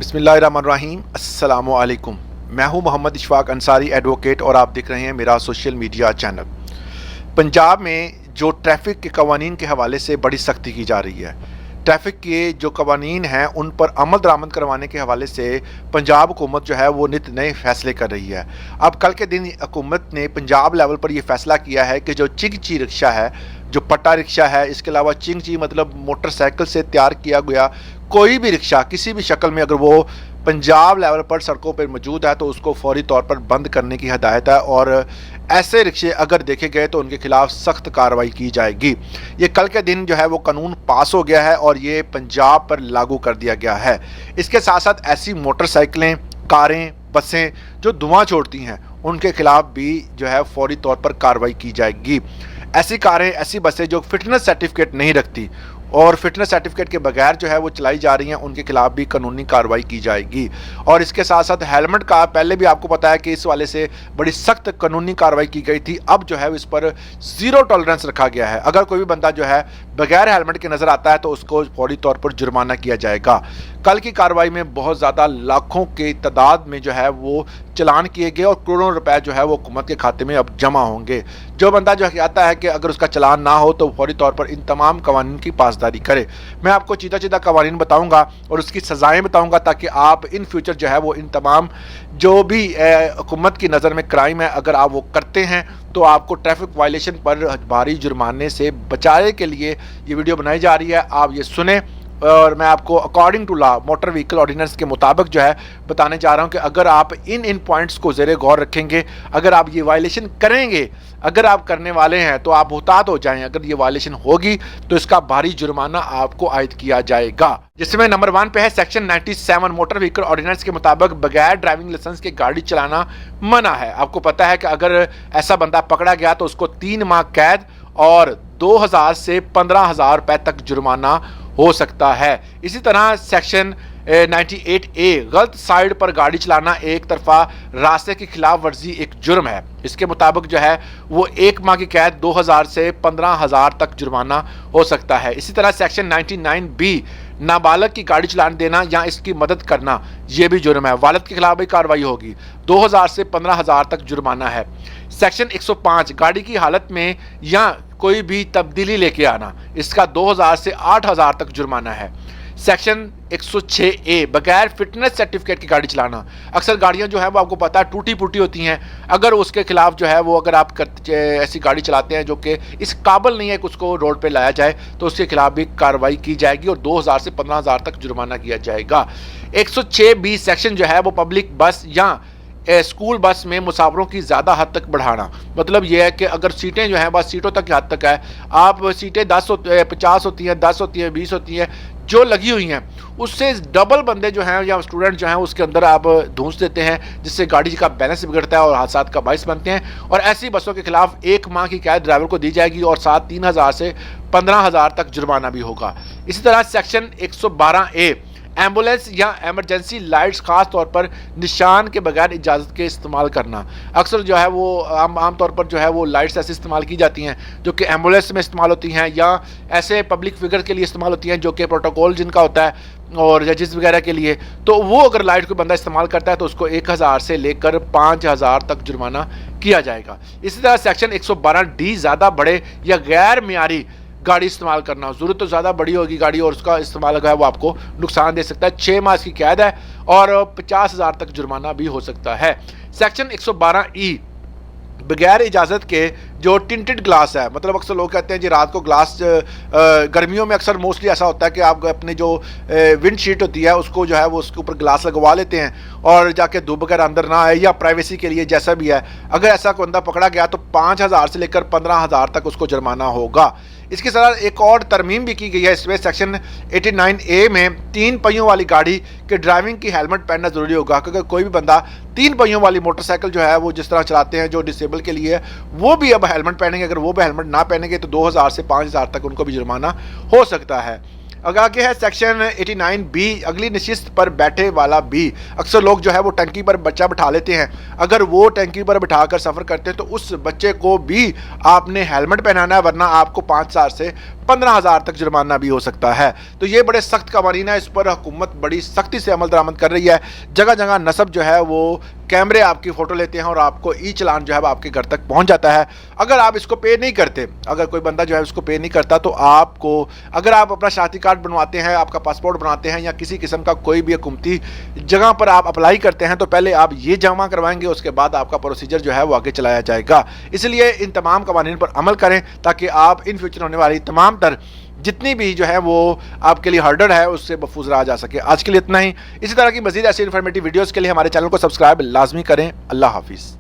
बिस्मिल्लाहिर्रहमानिर्रहीम। अस्सलामु अलैकुम। मैं हूं मोहम्मद इशफाक अंसारी एडवोकेट और आप देख रहे हैं मेरा सोशल मीडिया चैनल। पंजाब में जो ट्रैफिक के कवानीन के हवाले से बड़ी सख्ती की जा रही है, ट्रैफिक के जो कवानीन हैं उन पर अमल दरामद करवाने के हवाले से पंजाब हुकूमत जो है वो नित नए फैसले कर रही है। अब कल के दिन हुकूमत ने पंजाब लेवल पर यह फैसला किया है कि जो चिंगची रिक्शा है, जो पट्टा रिक्शा है, इसके अलावा चिंगची मतलब मोटरसाइकिल से तैयार किया गया कोई भी रिक्शा किसी भी शक्ल में अगर वो पंजाब लेवल पर सड़कों पर मौजूद है तो उसको फौरी तौर पर बंद करने की हदायत है और ऐसे रिक्शे अगर देखे गए तो उनके खिलाफ सख्त कार्रवाई की जाएगी। ये कल के दिन जो है वो कानून पास हो गया है और ये पंजाब पर लागू कर दिया गया है। इसके साथ साथ ऐसी मोटरसाइकिलें, कारें, बसें जो धुआं छोड़ती हैं उनके खिलाफ भी जो है फौरी तौर पर कार्रवाई की जाएगी। ऐसी कारें, ऐसी बसें जो फिटनेस सर्टिफिकेट नहीं रखती और फिटनेस सर्टिफिकेट के बगैर जो है वो चलाई जा रही हैं उनके खिलाफ भी कानूनी कार्रवाई की जाएगी। और इसके साथ साथ हेलमेट का पहले भी आपको पता है कि इस वाले से बड़ी सख्त कानूनी कार्रवाई की गई थी। अब जो है इस पर ज़ीरो टॉलरेंस रखा गया है। अगर कोई भी बंदा जो है बगैर हेलमेट के नज़र आता है तो उसको फौरी तौर पर जुर्माना किया जाएगा। कल की कार्रवाई में बहुत ज़्यादा लाखों की तादाद में जो है वो चलान किए गए और करोड़ों रुपए जो है वो हुकूमत के खाते में अब जमा होंगे। जो बंदा जो कहता है कि अगर उसका चलान ना हो तो फौरी तौर पर इन तमाम कवानीन की पासदारी करे। मैं आपको सीधा कवानीन बताऊंगा और उसकी सजाएं बताऊंगा ताकि आप इन फ्यूचर जो है वो इन तमाम जो भी हुकूमत की नज़र में क्राइम है अगर आप वो करते हैं तो आपको ट्रैफिक वायलेशन पर भारी जुर्माने से बचाने के लिए ये वीडियो बनाई जा रही है। आप ये सुने और मैं आपको according to law motor vehicle ordinance के मुताबिक जो है बताने जा रहा हूं कि अगर आप इन पॉइंट्स को ज़ेरे गौर रखेंगे, अगर आप ये वायलेशन करेंगे, अगर आप करने वाले हैं तो आप मुहतात हो जाएं। अगर ये वायलेशन होगी तो इसका भारी जुर्माना आपको आयद किया जाएगा। जिसमें नंबर 1 पे है सेक्शन 97 मोटर व्हीकल ऑर्डिनेंस के मुताबिक बगैर ड्राइविंग लाइसेंस के गाड़ी चलाना मना है। आपको पता है कि अगर ऐसा बंदा पकड़ा गया तो उसको 3 माह कैद और 2000 से 15,000 रुपए तक जुर्माना हो सकता है। इसी तरह सेक्शन 98A गलत साइड पर गाड़ी चलाना एक तरफा रास्ते की खिलाफ वर्जी एक जुर्म है। इसके मुताबिक जो है वो 1 माह की कैद 2000 से 15,000 तक जुर्माना हो सकता है। इसी तरह सेक्शन 99B नाबालग की गाड़ी चलाने देना या इसकी मदद करना ये भी जुर्म है। वालिद के खिलाफ भी कार्रवाई होगी। 2000 से 15,000 तक जुर्माना है। सेक्शन 105 गाड़ी की हालत में या कोई भी तब्दीली लेके आना, इसका 2000 से 8,000 तक जुर्माना है। सेक्शन 106A बगैर फिटनेस सर्टिफिकेट की गाड़ी चलाना। अक्सर गाड़ियां जो है वो आपको पता है टूटी फूटी होती हैं। अगर उसके खिलाफ जो है वो अगर आप ऐसी गाड़ी चलाते हैं जो कि इस काबिल नहीं है कि उसको रोड पे लाया जाए तो उसके खिलाफ भी कार्रवाई की जाएगी और 2000 से 15,000 तक जुर्माना किया जाएगा। 106B सेक्शन जो है वो पब्लिक बस या स्कूल बस में मुसाफरों की ज़्यादा हद तक बढ़ाना। मतलब यह है कि अगर सीटें जो हैं बस सीटों तक की हद तक है, आप सीटें 50 होती हैं, 10 होती हैं, 20 होती हैं जो लगी हुई हैं, उससे डबल बंदे जो हैं या स्टूडेंट जो हैं उसके अंदर आप धूंस देते हैं जिससे गाड़ी का बैलेंस बिगड़ता है और हादसा का बाइस बनते हैं। और ऐसी बसों के खिलाफ 1 माह की कैद ड्राइवर को दी जाएगी और साथ 3,000 से 15,000 तक जुर्माना भी होगा। इसी तरह सेक्शन 112A एम्बुलेंस या एमरजेंसी लाइट्स खास तौर पर निशान के बगैर इजाज़त के इस्तेमाल करना। अक्सर जो है वो आम तौर पर जो है वो लाइट्स ऐसी इस्तेमाल की जाती हैं जो कि एम्बुलेंस में इस्तेमाल होती हैं या ऐसे पब्लिक फिगर के लिए इस्तेमाल होती हैं जो कि प्रोटोकॉल जिनका होता है और जजेस वगैरह के लिए। तो वो अगर लाइट कोई बंदा इस्तेमाल करता है तो उसको 1000 से लेकर 5,000 तक जुर्माना किया जाएगा। इसी तरह सेक्शन 112D ज़्यादा बड़े या गैर मियारी गाड़ी इस्तेमाल करना। ज़रूरत तो ज़्यादा बड़ी होगी गाड़ी और उसका इस्तेमाल है वो आपको नुकसान दे सकता है। 6 माह की कैद है और 50,000 तक जुर्माना भी हो सकता है। सेक्शन 112E बगैर इजाज़त के जो टिंटेड ग्लास है, मतलब अक्सर लोग कहते हैं जी रात को ग्लास गर्मियों में अक्सर मोस्टली ऐसा होता है कि आप अपने जो विंड शीट होती है उसको जो है वो उसके ऊपर ग्लास लगवा लेते हैं और जाके धूप वगैरह अंदर ना आए या प्राइवेसी के लिए जैसा भी है। अगर ऐसा कोई बंदा पकड़ा गया तो 5,000 से लेकर 15,000 तक उसको जुर्माना होगा। इसके साथ एक और तरमीम भी की गई है। इसमें सेक्शन 89A में 3 पहियों वाली गाड़ी के ड्राइविंग की हेलमेट पहनना ज़रूरी होगा। अगर कोई भी बंदा 3 पहियों वाली मोटरसाइकिल जो है वो जिस तरह चलाते हैं जो डिसेबल के लिए वो भी अब हेलमेट पहनेंगे। अगर वो भी हेलमेट ना पहनेंगे तो 2000 से 5,000 तक उनको भी जुर्माना हो सकता है। अगर आगे है सेक्शन 89B अगली नशिस्त पर बैठे वाला भी। अक्सर लोग जो है वो टंकी पर बच्चा बिठा लेते हैं। अगर वो टंकी पर बिठाकर सफ़र करते हैं तो उस बच्चे को भी आपने हेलमेट पहनाना है, वरना आपको 5,000 से 15,000 तक जुर्माना भी हो सकता है। तो ये बड़े सख्त कवानीन है, इस पर हुकूमत बड़ी सख्ती से अमल दरामद कर रही है। जगह जगह नस्ब जो है वो कैमरे आपकी फ़ोटो लेते हैं और आपको ई चालान जो है वो आपके घर तक पहुंच जाता है। अगर आप इसको पे नहीं करते, अगर कोई बंदा जो है उसको पे नहीं करता, तो आपको, अगर आप अपना शनाख्ती कार्ड बनवाते हैं, आपका पासपोर्ट बनाते हैं या किसी किस्म का कोई भी हुकूमती जगह पर आप अप्लाई करते हैं, तो पहले आप ये जमा करवाएंगे, उसके बाद आपका प्रोसीजर जो है वो आगे चलाया जाएगा। इसलिए इन तमाम कवानीन पर अमल करें ताकि आप इन फ्यूचर होने वाली तमाम तर जितनी भी जो है वो आपके लिए हर्डल है उससे महफूज रहा जा सके। आज के लिए इतना ही। इसी तरह की मज़ीद ऐसी इन्फॉर्मेटिव वीडियोज़ के लिए हमारे चैनल को सब्सक्राइब लाजमी करें। अल्लाह हाफिज़।